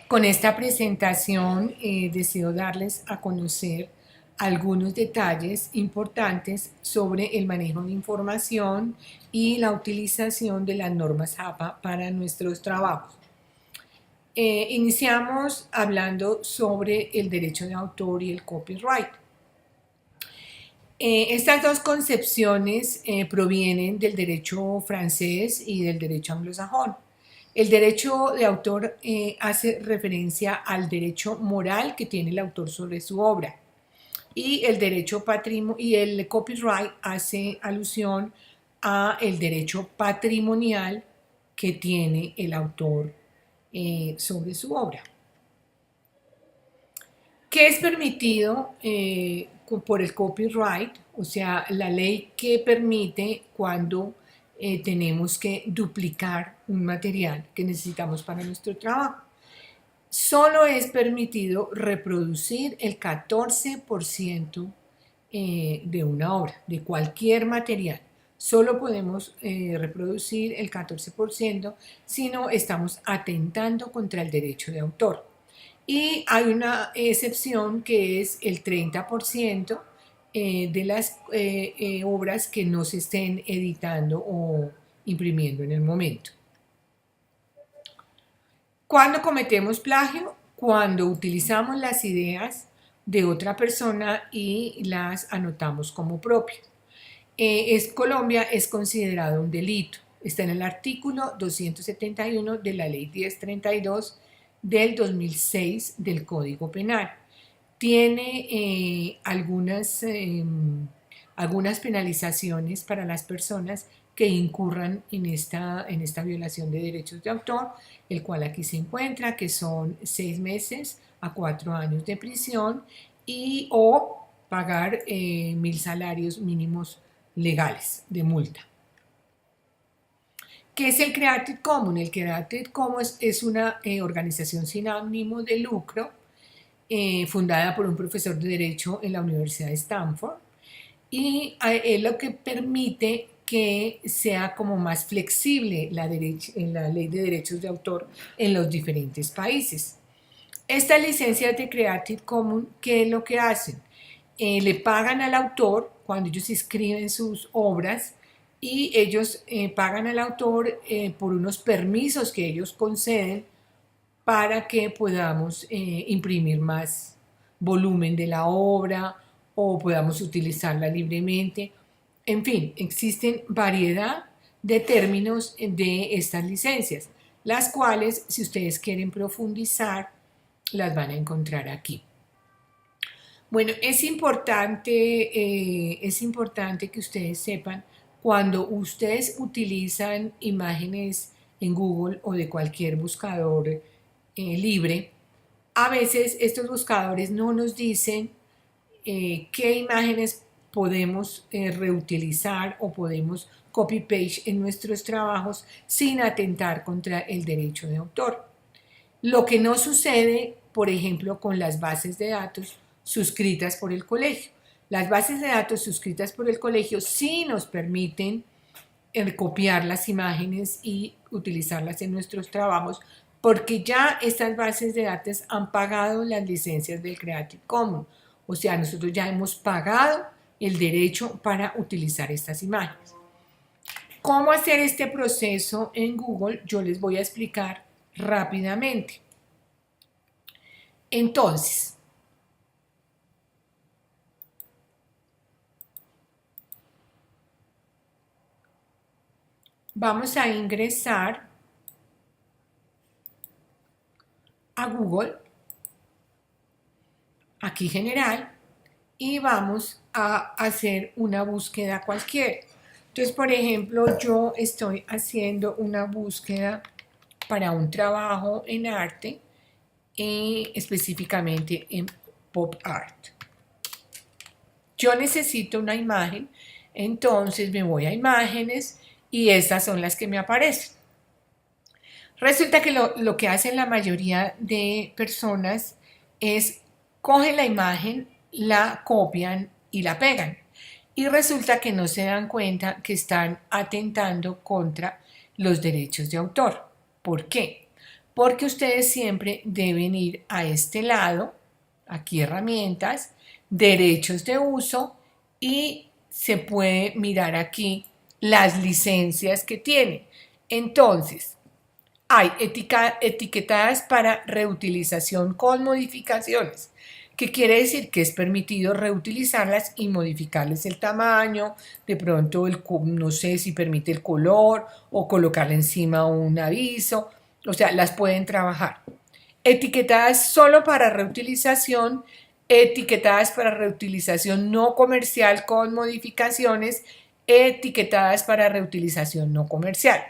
Con esta presentación deseo darles a conocer algunos detalles importantes sobre el manejo de información y la utilización de las normas APA para nuestros trabajos. Iniciamos hablando sobre el derecho de autor y el copyright. Estas dos concepciones provienen del derecho francés y del derecho anglosajón. El derecho de autor hace referencia al derecho moral que tiene el autor sobre su obra y el copyright hace alusión a el derecho patrimonial que tiene el autor sobre su obra. ¿Qué es permitido por el copyright? O sea, la ley que permite cuando tenemos que duplicar un material que necesitamos para nuestro trabajo. Solo es permitido reproducir el 14% de una obra, de cualquier material. Solo podemos reproducir el 14% si no estamos atentando contra el derecho de autor. Y hay una excepción que es el 30% de las obras que no se estén editando o imprimiendo en el momento. ¿Cuándo cometemos plagio? Cuando utilizamos las ideas de otra persona y las anotamos como propias. Colombia es considerado un delito. Está en el artículo 271 de la ley 1032 del 2006 del Código Penal. Tiene algunas penalizaciones para las personas que incurran en esta violación de derechos de autor, el cual aquí se encuentra, que son 6 meses a 4 años de prisión y o pagar 1.000 salarios mínimos legales de multa. ¿Qué es el Creative Commons? El Creative Commons es una organización sin ánimo de lucro fundada por un profesor de Derecho en la Universidad de Stanford y es lo que permite que sea como más flexible la ley de derechos de autor en los diferentes países. Estas licencias de Creative Commons, ¿qué es lo que hacen? Le pagan al autor cuando ellos escriben sus obras y ellos pagan al autor por unos permisos que ellos conceden para que podamos imprimir más volumen de la obra o podamos utilizarla libremente. En fin, existen variedad de términos de estas licencias, las cuales, si ustedes quieren profundizar, las van a encontrar aquí. Bueno, es importante que ustedes sepan, cuando ustedes utilizan imágenes en Google o de cualquier buscador libre, a veces estos buscadores no nos dicen qué imágenes podemos reutilizar o podemos copy-paste en nuestros trabajos sin atentar contra el derecho de autor. Lo que no sucede, por ejemplo, con las bases de datos suscritas por el colegio. Las bases de datos suscritas por el colegio sí nos permiten copiar las imágenes y utilizarlas en nuestros trabajos porque ya estas bases de datos han pagado las licencias del Creative Commons. O sea, nosotros ya hemos pagado el derecho para utilizar estas imágenes. ¿Cómo hacer este proceso en Google? Yo les voy a explicar rápidamente. Entonces, vamos a ingresar a Google, aquí general, y vamos a hacer una búsqueda cualquiera. Entonces, por ejemplo, yo estoy haciendo una búsqueda para un trabajo en arte, específicamente en pop art. Yo necesito una imagen, entonces me voy a imágenes y estas son las que me aparecen. Resulta que lo que hacen la mayoría de personas es cogen la imagen, la copian y la pegan. Y resulta que no se dan cuenta que están atentando contra los derechos de autor. ¿Por qué? porque ustedes siempre deben ir a este lado, aquí herramientas, derechos de uso, y se puede mirar aquí las licencias que tiene. Entonces, hay etiquetadas para reutilización con modificaciones, que quiere decir que es permitido reutilizarlas y modificarles el tamaño, de pronto no sé si permite el color o colocarle encima un aviso, o sea, las pueden trabajar. Etiquetadas solo para reutilización, etiquetadas para reutilización no comercial con modificaciones, etiquetadas para reutilización no comercial.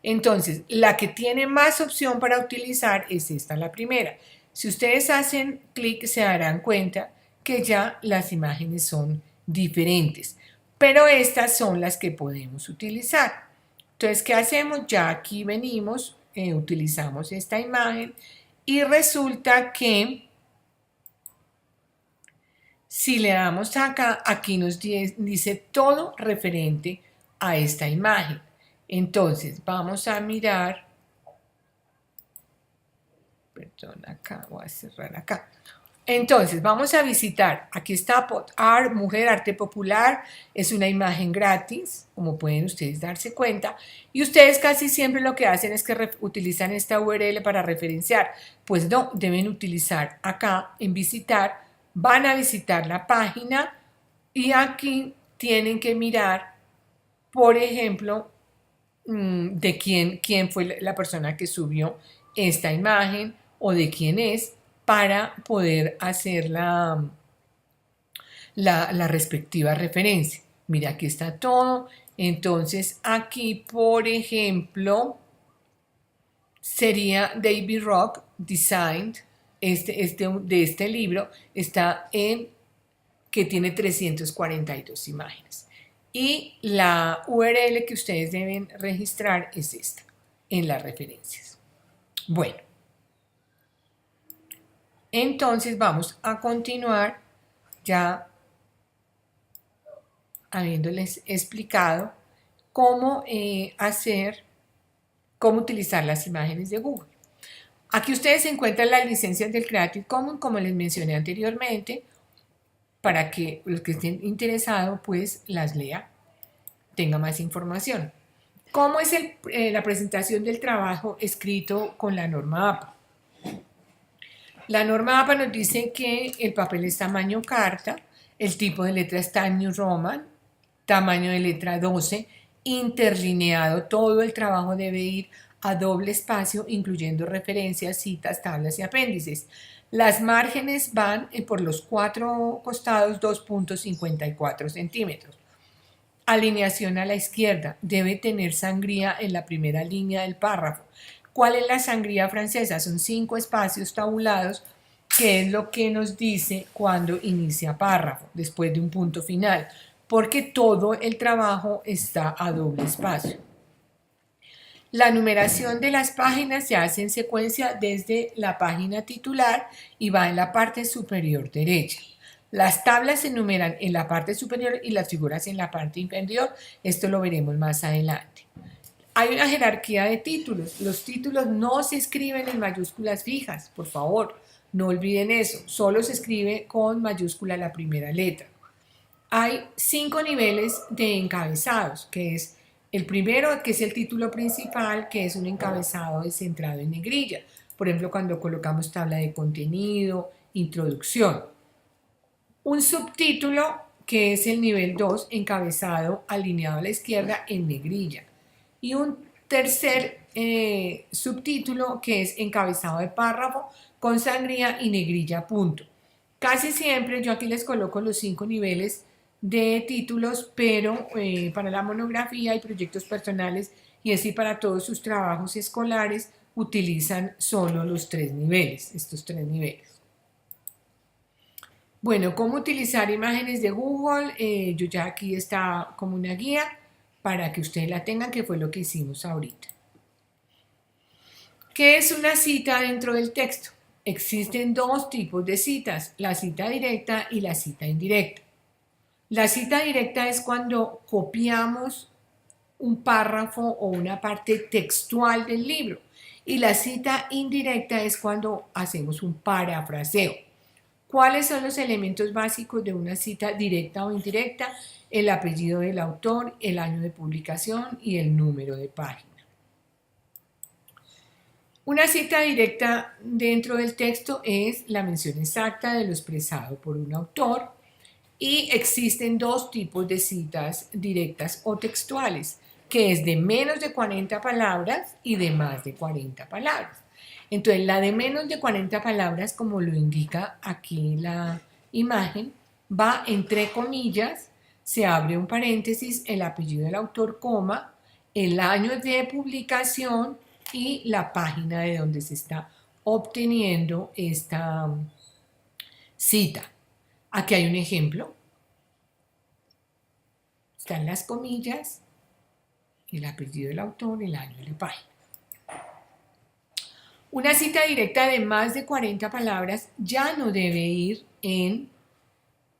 Entonces, la que tiene más opción para utilizar es esta, la primera. Si ustedes hacen clic, se darán cuenta que ya las imágenes son diferentes, pero estas son las que podemos utilizar. Entonces, ¿qué hacemos? Ya aquí venimos, utilizamos esta imagen y resulta que si le damos acá, aquí nos dice todo referente a esta imagen. Entonces, vamos a mirar, perdón, acá, voy a cerrar acá. Entonces, vamos a visitar, aquí está Pot Art, Mujer Arte Popular, es una imagen gratis, como pueden ustedes darse cuenta, y ustedes casi siempre lo que hacen es que utilizan esta URL para referenciar. Pues no, deben utilizar acá en visitar, van a visitar la página y aquí tienen que mirar, por ejemplo, de quién fue la persona que subió esta imagen o de quién es, para poder hacer la respectiva referencia. Mira, aquí está todo. Entonces, aquí, por ejemplo, sería David Rock Designed, de este libro, está en que tiene 342 imágenes. Y la URL que ustedes deben registrar es esta, en las referencias. Bueno, entonces vamos a continuar ya habiéndoles explicado cómo cómo utilizar las imágenes de Google. Aquí ustedes encuentran las licencias del Creative Commons, como les mencioné anteriormente, para que los que estén interesados pues las lea, tenga más información. ¿Cómo es la presentación del trabajo escrito con la norma APA? La norma APA nos dice que el papel es tamaño carta, el tipo de letra es Times New Roman, tamaño de letra 12, interlineado, todo el trabajo debe ir a doble espacio, incluyendo referencias, citas, tablas y apéndices. Las márgenes van por los 4 costados 2.54 centímetros. Alineación a la izquierda, debe tener sangría en la primera línea del párrafo. ¿Cuál es la sangría francesa? Son 5 espacios tabulados, que es lo que nos dice cuando inicia párrafo, después de un punto final, porque todo el trabajo está a doble espacio. La numeración de las páginas se hace en secuencia desde la página titular y va en la parte superior derecha. Las tablas se enumeran en la parte superior y las figuras en la parte inferior. Esto lo veremos más adelante. Hay una jerarquía de títulos. Los títulos no se escriben en mayúsculas fijas, por favor, no olviden eso. Solo se escribe con mayúscula la primera letra. Hay 5 niveles de encabezados, que es el primero, que es el título principal, que es un encabezado centrado en negrilla. Por ejemplo, cuando colocamos tabla de contenido, introducción. Un subtítulo, que es el nivel 2, encabezado alineado a la izquierda en negrilla. Y un tercer subtítulo, que es encabezado de párrafo con sangría y negrilla punto. Casi siempre yo aquí les coloco los 5 niveles de títulos, pero para la monografía y proyectos personales y así para todos sus trabajos escolares utilizan solo los 3 niveles, estos 3 niveles. Bueno, ¿cómo utilizar imágenes de Google? Yo ya aquí está como una guía para que ustedes la tengan, que fue lo que hicimos ahorita. ¿Qué es una cita dentro del texto? Existen 2 tipos de citas, la cita directa y la cita indirecta. La cita directa es cuando copiamos un párrafo o una parte textual del libro Y la cita indirecta es cuando hacemos un parafraseo. ¿Cuáles son los elementos básicos de una cita directa o indirecta? El apellido del autor, el año de publicación y el número de página. Una cita directa dentro del texto es la mención exacta de lo expresado por un autor, y existen dos tipos de citas directas o textuales, que es de menos de 40 palabras y de más de 40 palabras. Entonces, la de menos de 40 palabras, como lo indica aquí la imagen, va entre comillas, se abre un paréntesis, el apellido del autor, coma, el año de publicación y la página de donde se está obteniendo esta cita. Aquí hay un ejemplo. Están las comillas, el apellido del autor, el año de la página. Una cita directa de más de 40 palabras ya no debe ir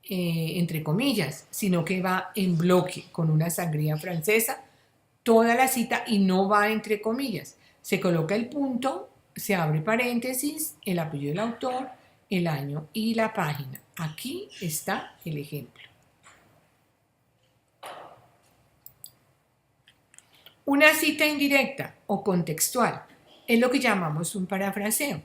entre comillas, sino que va en bloque con una sangría francesa, toda la cita, y no va entre comillas. Se coloca el punto, se abre paréntesis, el apellido del autor, el año y la página. Aquí está el ejemplo. Una cita indirecta o contextual es lo que llamamos un parafraseo.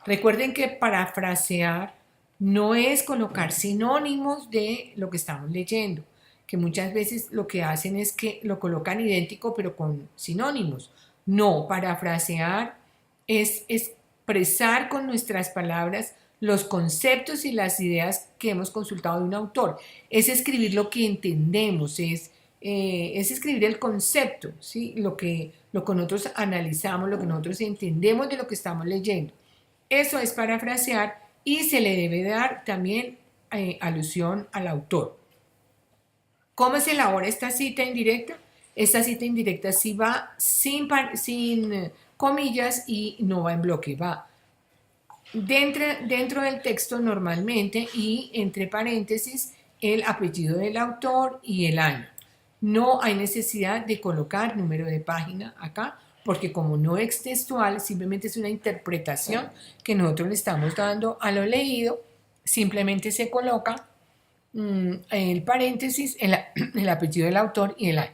Recuerden que parafrasear no es colocar sinónimos de lo que estamos leyendo, que muchas veces lo que hacen es que lo colocan idéntico pero con sinónimos. No, parafrasear es expresar con nuestras palabras los conceptos y las ideas que hemos consultado de un autor. Es escribir lo que entendemos, es escribir el concepto, ¿sí? Lo que nosotros analizamos, lo que nosotros entendemos de lo que estamos leyendo. Eso es parafrasear, y se le debe dar también alusión al autor. ¿Cómo se elabora esta cita indirecta? Esta cita indirecta sí va sin comillas y no va en bloque, va dentro del texto normalmente, y entre paréntesis el apellido del autor y el año. No hay necesidad de colocar número de página acá, porque como no es textual, simplemente es una interpretación que nosotros le estamos dando a lo leído. Simplemente se coloca el paréntesis, el apellido del autor y el año.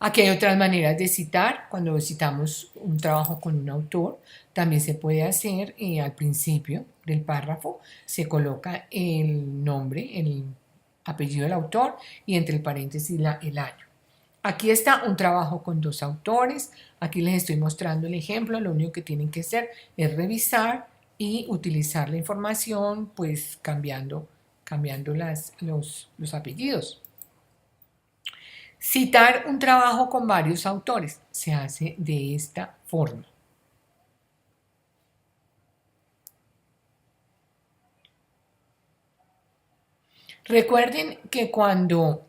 Aquí hay otras maneras de citar. Cuando citamos un trabajo con un autor, también se puede hacer al principio del párrafo, se coloca el nombre, el apellido del autor, y entre el paréntesis el año. Aquí está un trabajo con dos autores. Aquí les estoy mostrando el ejemplo. Lo único que tienen que hacer es revisar y utilizar la información, pues cambiando los apellidos. Citar un trabajo con varios autores se hace de esta forma. Recuerden que cuando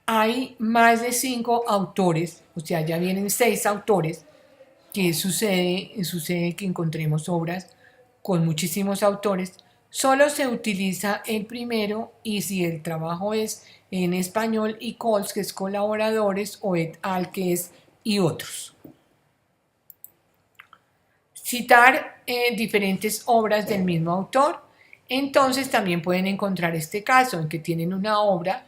hay más de 5 autores, o sea, ya vienen 6 autores, que sucede que encontremos obras con muchísimos autores, solo se utiliza el primero, y si el trabajo es en español, y cols, que es colaboradores, o et al, que es y otros. Citar diferentes obras del mismo autor. Entonces también pueden encontrar este caso en que tienen una obra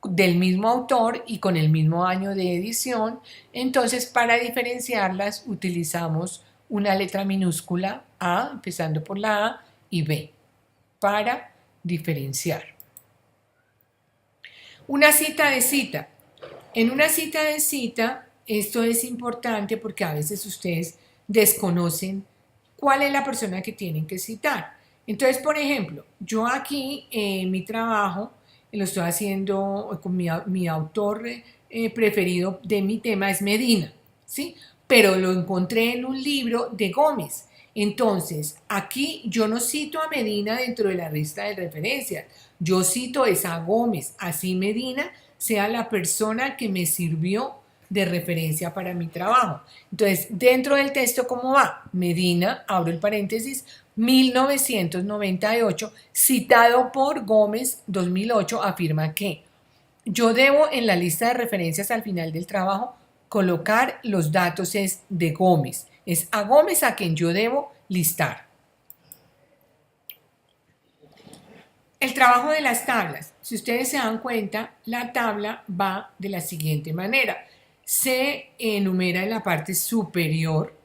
del mismo autor y con el mismo año de edición. Entonces, para diferenciarlas utilizamos una letra minúscula A, empezando por la A, y B, para diferenciar. Una cita de cita. En una cita de cita, esto es importante porque a veces ustedes desconocen cuál es la persona que tienen que citar. Entonces, por ejemplo, yo aquí en mi trabajo lo estoy haciendo con mi autor preferido de mi tema es Medina, ¿sí? Pero lo encontré en un libro de Gómez. Entonces, aquí yo no cito a Medina dentro de la lista de referencias, yo cito a Gómez, así Medina sea la persona que me sirvió de referencia para mi trabajo. Entonces, dentro del texto, ¿cómo va? Medina, abro el paréntesis, 1998, citado por Gómez, 2008, afirma que yo debo en la lista de referencias al final del trabajo colocar los datos es de Gómez. Es a Gómez a quien yo debo listar. El trabajo de las tablas. Si ustedes se dan cuenta, la tabla va de la siguiente manera. Se enumera en la parte superior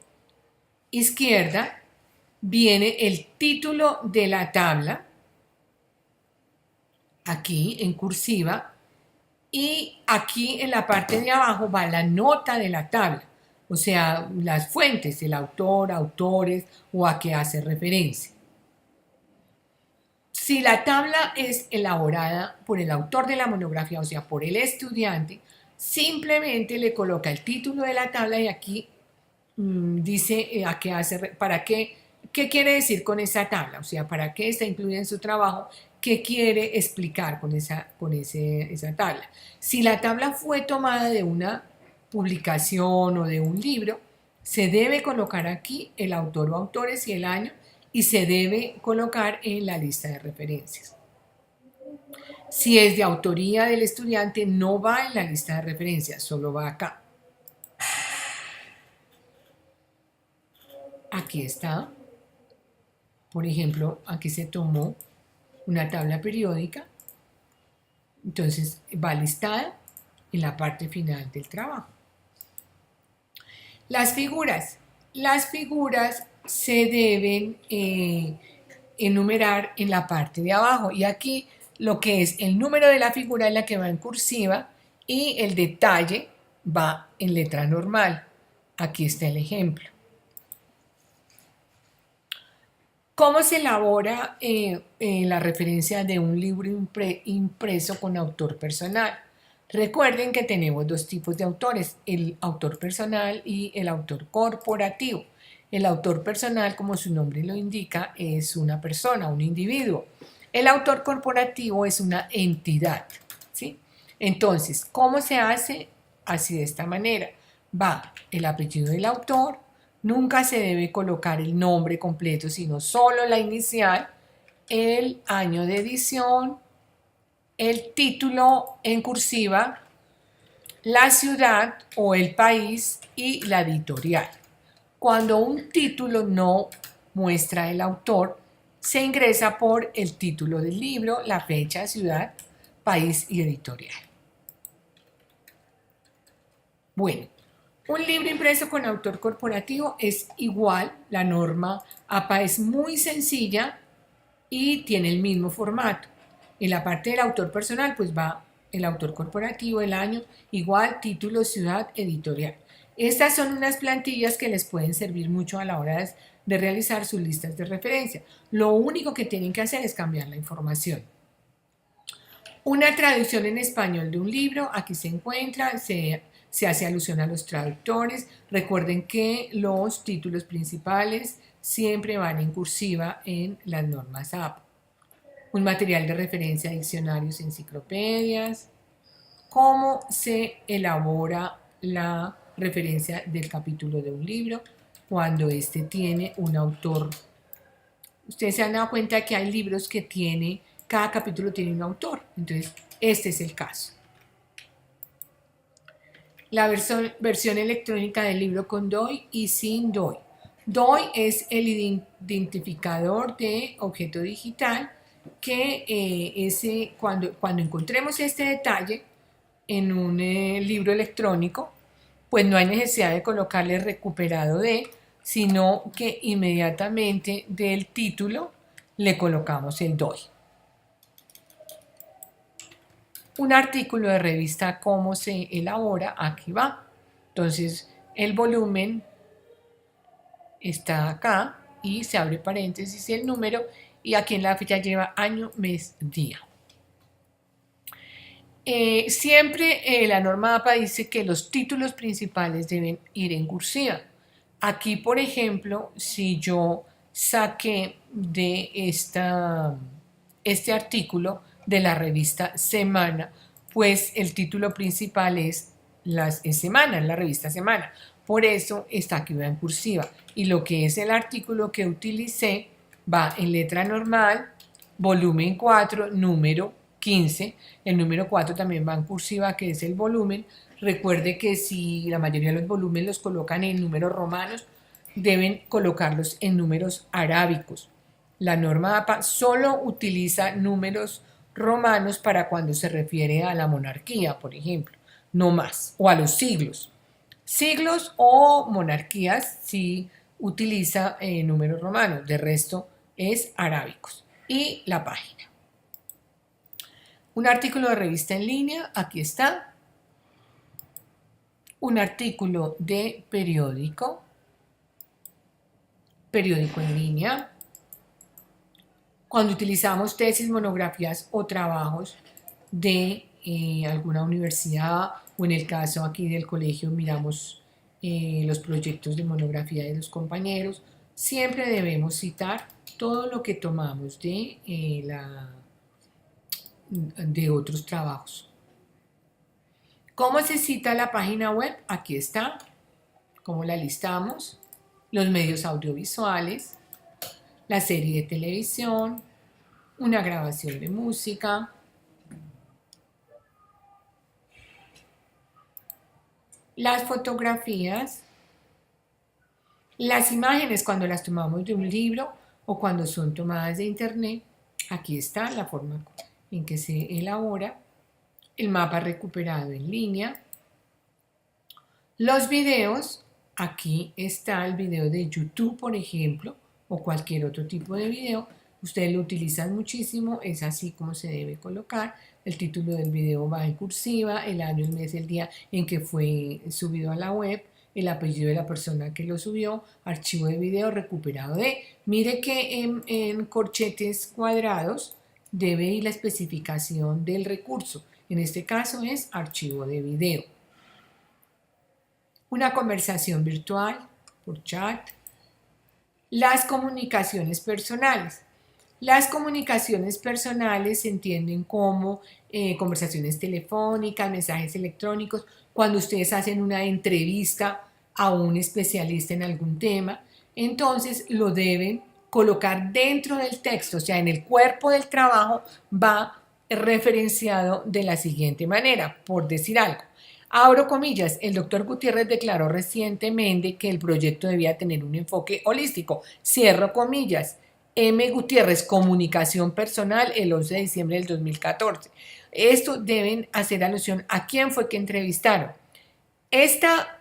izquierda, viene el título de la tabla, aquí en cursiva, y aquí en la parte de abajo va la nota de la tabla, o sea, las fuentes, el autor, autores o a qué hace referencia. Si la tabla es elaborada por el autor de la monografía, o sea, por el estudiante, simplemente le coloca el título de la tabla y aquí dice a qué hace, para qué quiere decir con esa tabla, o sea, para qué está incluida en su trabajo, qué quiere explicar con esa tabla. Si la tabla fue tomada de una publicación o de un libro, se debe colocar aquí el autor o autores y el año y se debe colocar en la lista de referencias. Si es de autoría del estudiante, no va en la lista de referencias, solo va acá. Aquí está. Por ejemplo, aquí se tomó una tabla periódica, entonces va listada en la parte final del trabajo. Las figuras. Las figuras se deben enumerar en la parte de abajo y aquí lo que es el número de la figura es la que va en cursiva y el detalle va en letra normal. Aquí está el ejemplo. ¿Cómo se elabora la referencia de un libro impreso con autor personal? Recuerden que tenemos dos tipos de autores, el autor personal y el autor corporativo. El autor personal, como su nombre lo indica, es una persona, un individuo. El autor corporativo es una entidad, ¿sí? Entonces, ¿cómo se hace? Así de esta manera. Va el apellido del autor. Nunca se debe colocar el nombre completo, sino solo la inicial, el año de edición, el título en cursiva, la ciudad o el país y la editorial. Cuando un título no muestra el autor, se ingresa por el título del libro, la fecha, ciudad, país y editorial. Bueno. Un libro impreso con autor corporativo es igual, la norma APA es muy sencilla y tiene el mismo formato. En la parte del autor personal pues va el autor corporativo, el año, igual, título, ciudad, editorial. Estas son unas plantillas que les pueden servir mucho a la hora de realizar sus listas de referencia. Lo único que tienen que hacer es cambiar la información. Una traducción en español de un libro, aquí se encuentra, se hace alusión a los traductores. Recuerden que los títulos principales siempre van en cursiva en las normas APA. Un material de referencia, diccionarios, enciclopedias. Cómo se elabora la referencia del capítulo de un libro cuando éste tiene un autor. Ustedes se han dado cuenta que hay libros que cada capítulo tiene un autor. Entonces, este es el caso. La versión electrónica del libro con DOI y sin DOI. DOI es el identificador de objeto digital que cuando encontremos este detalle en un libro electrónico, pues no hay necesidad de colocarle recuperado de, sino que inmediatamente del título le colocamos el DOI. Un artículo de revista, ¿cómo se elabora? Aquí va. Entonces, el volumen está acá y se abre paréntesis el número y aquí en la fecha lleva año, mes, día. Siempre la norma APA dice que los títulos principales deben ir en cursiva. Aquí, por ejemplo, si yo saqué de este artículo de la revista Semana, pues el título principal es Semana, en la revista Semana. Por eso está aquí en cursiva. Y lo que es el artículo que utilicé va en letra normal, volumen 4, número 15. El número 4 también va en cursiva, que es el volumen. Recuerde que si la mayoría de los volúmenes los colocan en números romanos, deben colocarlos en números arábicos. La norma APA solo utiliza números romanos para cuando se refiere a la monarquía, por ejemplo, no más, o a los siglos. Siglos o monarquías sí utiliza números romanos, de resto es arábicos. Y la página. Un artículo de revista en línea, aquí está. Un artículo de periódico en línea. Cuando utilizamos tesis, monografías o trabajos de alguna universidad, o en el caso aquí del colegio miramos los proyectos de monografía de los compañeros, siempre debemos citar todo lo que tomamos de otros trabajos. ¿Cómo se cita la página web? Aquí está. ¿Cómo la listamos? Los medios audiovisuales, la serie de televisión, una grabación de música, las fotografías, las imágenes cuando las tomamos de un libro o cuando son tomadas de internet. Aquí está la forma en que se elabora, el mapa recuperado en línea, los videos. Aquí está el video de YouTube, por ejemplo, o cualquier otro tipo de video. Ustedes lo utilizan muchísimo, es así como se debe colocar. El título del video va en cursiva, el año, el mes, el día en que fue subido a la web, el apellido de la persona que lo subió, archivo de video recuperado de. Mire que en corchetes cuadrados debe ir la especificación del recurso. En este caso es archivo de video. Una conversación virtual por chat. Las comunicaciones personales. Las comunicaciones personales se entienden como conversaciones telefónicas, mensajes electrónicos, cuando ustedes hacen una entrevista a un especialista en algún tema, entonces lo deben colocar dentro del texto, o sea, en el cuerpo del trabajo va referenciado de la siguiente manera, por decir algo. Abro comillas, el doctor Gutiérrez declaró recientemente que el proyecto debía tener un enfoque holístico. Cierro comillas. M. Gutiérrez, comunicación personal, el 11 de diciembre del 2014. Esto deben hacer alusión a quién fue que entrevistaron. Esta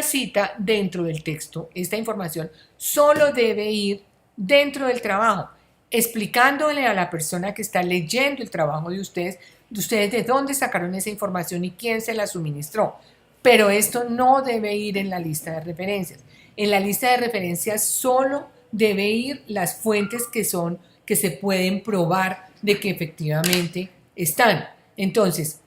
cita dentro del texto, esta información, solo debe ir dentro del trabajo, explicándole a la persona que está leyendo el trabajo de ustedes de dónde sacaron esa información y quién se la suministró. Pero esto no debe ir en la lista de referencias. En la lista de referencias solo debe ir las fuentes que se pueden probar de que efectivamente están. Entonces,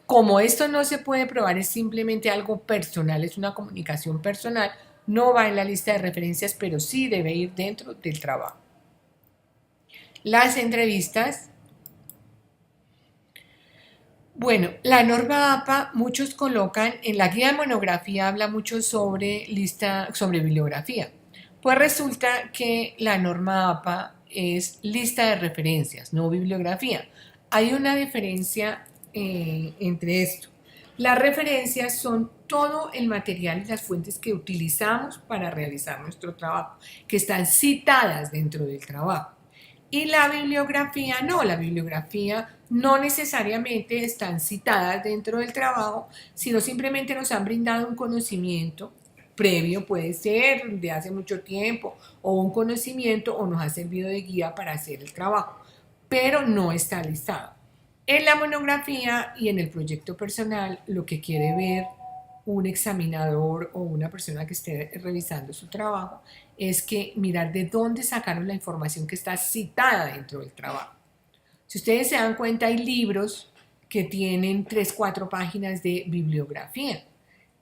como esto no se puede probar, es simplemente algo personal, es una comunicación personal, no va en la lista de referencias, pero sí debe ir dentro del trabajo. Las entrevistas. Bueno, la norma APA, muchos colocan, en la guía de monografía habla mucho sobre bibliografía. Pues resulta que la norma APA es lista de referencias, no bibliografía. Hay una diferencia entre esto. Las referencias son todo el material y las fuentes que utilizamos para realizar nuestro trabajo, que están citadas dentro del trabajo. Y la bibliografía no necesariamente están citadas dentro del trabajo, sino simplemente nos han brindado un conocimiento previo, puede ser de hace mucho tiempo, o un conocimiento, o nos ha servido de guía para hacer el trabajo, pero no está listado. En la monografía y en el proyecto personal, lo que quiere ver un examinador o una persona que esté revisando su trabajo es que mirar de dónde sacaron la información que está citada dentro del trabajo. Si ustedes se dan cuenta, hay libros que tienen 3, 4 páginas de bibliografía.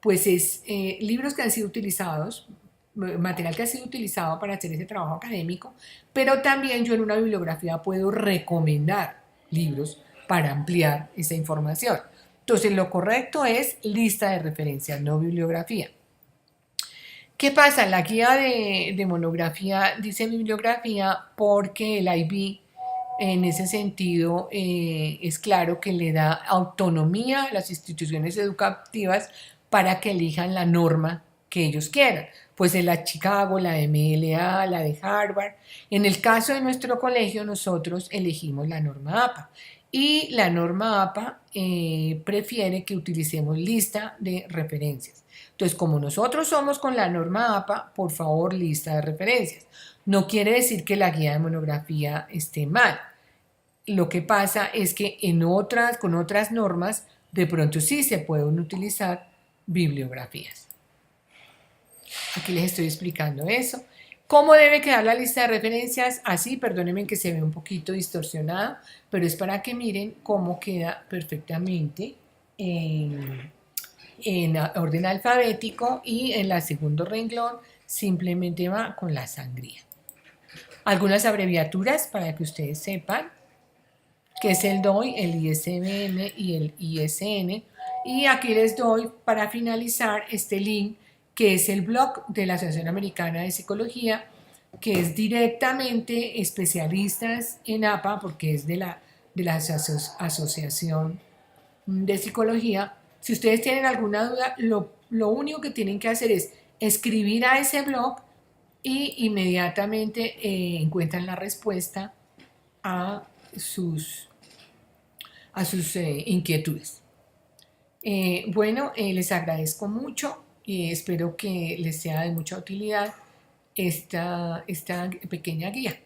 Pues es libros que han sido utilizados, material que ha sido utilizado para hacer ese trabajo académico, pero también yo en una bibliografía puedo recomendar libros para ampliar esa información. Entonces, lo correcto es lista de referencias, no bibliografía. ¿Qué pasa? La guía de monografía dice bibliografía porque el IB En ese sentido, es claro que le da autonomía a las instituciones educativas para que elijan la norma que ellos quieran. Pues de la Chicago, la de MLA, la de Harvard. En el caso de nuestro colegio, nosotros elegimos la norma APA. Y la norma APA prefiere que utilicemos lista de referencias. Entonces, como nosotros somos con la norma APA, por favor, lista de referencias. No quiere decir que la guía de monografía esté mal. Lo que pasa es que con otras normas, de pronto sí se pueden utilizar bibliografías. Aquí les estoy explicando eso. ¿Cómo debe quedar la lista de referencias? Así, perdónenme que se ve un poquito distorsionado, pero es para que miren cómo queda perfectamente en orden alfabético, y en el segundo renglón simplemente va con la sangría. Algunas abreviaturas para que ustedes sepan que es el DOI, el ISBN y el ISN. Y aquí les doy para finalizar este link, que es el blog de la Asociación Americana de Psicología, que es directamente especialistas en APA, porque es de la Asociación de Psicología. Si ustedes tienen alguna duda, lo único que tienen que hacer es escribir a ese blog y inmediatamente encuentran la respuesta a sus inquietudes. Bueno, les agradezco mucho y espero que les sea de mucha utilidad esta pequeña guía.